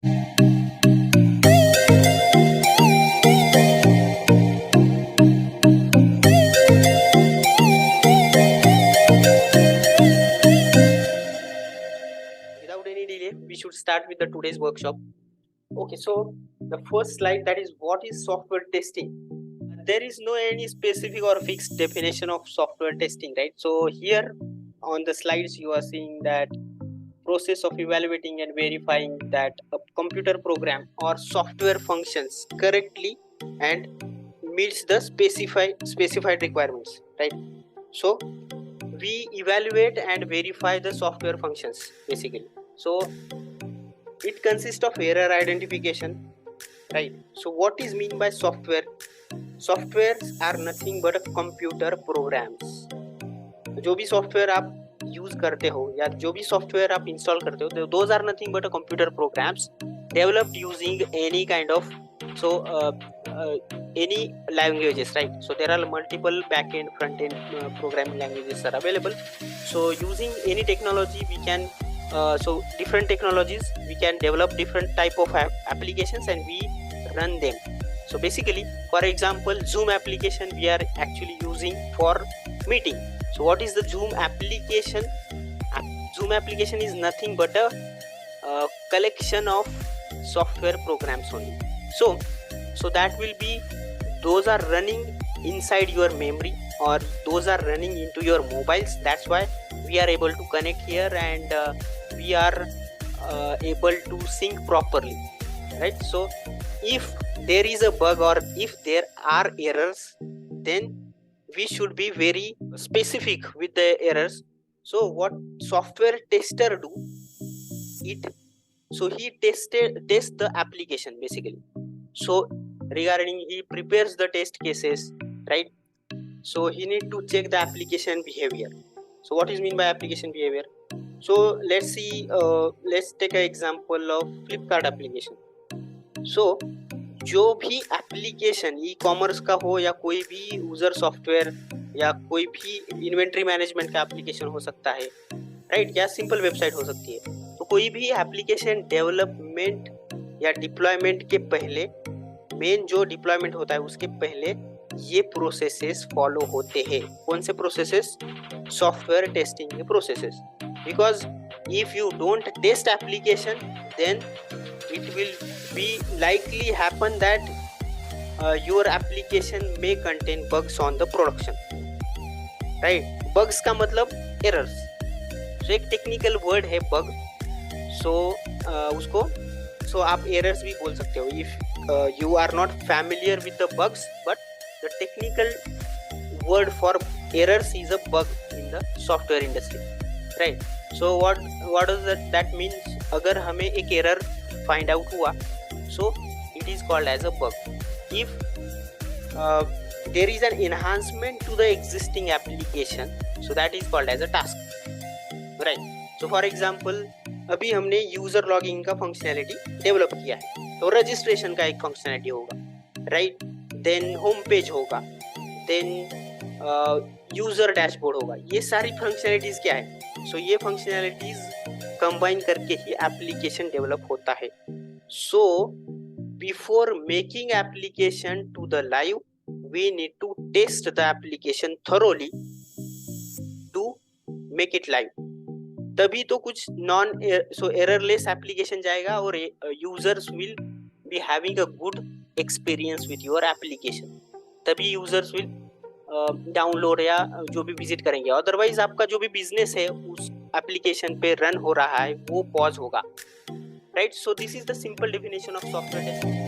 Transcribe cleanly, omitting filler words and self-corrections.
Without any delay, we should start with the today's workshop. Okay, so the first slide, that is what is software testing. There is no any specific or fixed definition of software testing, right? So here on the slides you are seeing that process of evaluating and verifying that a computer program or software functions correctly and meets the specified requirements, right? So we evaluate and verify the software functions basically. So it consists of error identification, right? So what is mean by software? Softwares are nothing but a computer programs. जो भी software आप use करते हो या जो भी software आप install करते हो, those are nothing but a computer programs developed using any kind of any languages, right? So there are multiple back-end, front-end programming languages are available. So using any technology we can so different technologies we can develop different type of applications and we run them. So basically, for example, Zoom application we are actually using for meeting. So what is the Zoom application? Zoom application is nothing but a collection of software programs only. So that will be, those are running inside your memory or those are running into your mobiles. That's why we are able to connect here and we are able to sync properly, right? So if there is a bug or if there are errors, then we should be very specific with the errors. So what software tester do, he test the application basically. So regarding, he prepares the test cases, right? So he need to check the application behavior. So what is mean by application behavior? So let's see, let's take an example of Flipkart application. So जो भी application e commerce का हो या कोई भी user software या कोई भी इन्वेंट्री मैनेजमेंट का एप्लीकेशन हो सकता है, राइट? या सिंपल वेबसाइट हो सकती है। तो कोई भी एप्लीकेशन डेवलपमेंट या डिप्लॉयमेंट के पहले, मेन जो डिप्लॉयमेंट होता है उसके पहले ये प्रोसेसेस फॉलो होते हैं। कौन से प्रोसेसेस? सॉफ्टवेयर टेस्टिंग के processes. Because if you don't test application then it will be likely happen that your application may contain bugs on the production, right? Bugs का मतलब errors. So एक technical word है bug. So उसको आप errors भी बोल सकते हो if you are not familiar with the bugs, but the technical word for errors is a bug in the software industry, right? So what does that means? अगर हमें एक error find out हुआ, so it is called as a bug. If there is an enhancement to the existing application, so that is called as a task, right? So for example, अभी हमने user logging का functionality develop किया है, तो registration का एक functionality होगा, right? Then home page होगा, देन यूजर डैशबोर्ड होगा। ये सारी फंक्शनैलिटीज क्या है? सो ये फंक्शनैलिटीज कंबाइन करके ही एप्लीकेशन डेवलप होता है। So before making application to the live we need to test the application thoroughly to make it live. तभी तो कुछ एररलेस एप्लीकेशन जाएगा और users will be having a good experience with your application. तभी users will download या जो भी visit करेंगे। अदरवाइज आपका जो भी बिजनेस है उस एप्लीकेशन पे रन हो रहा है वो पॉज होगा, right? So this is the simple definition of software testing.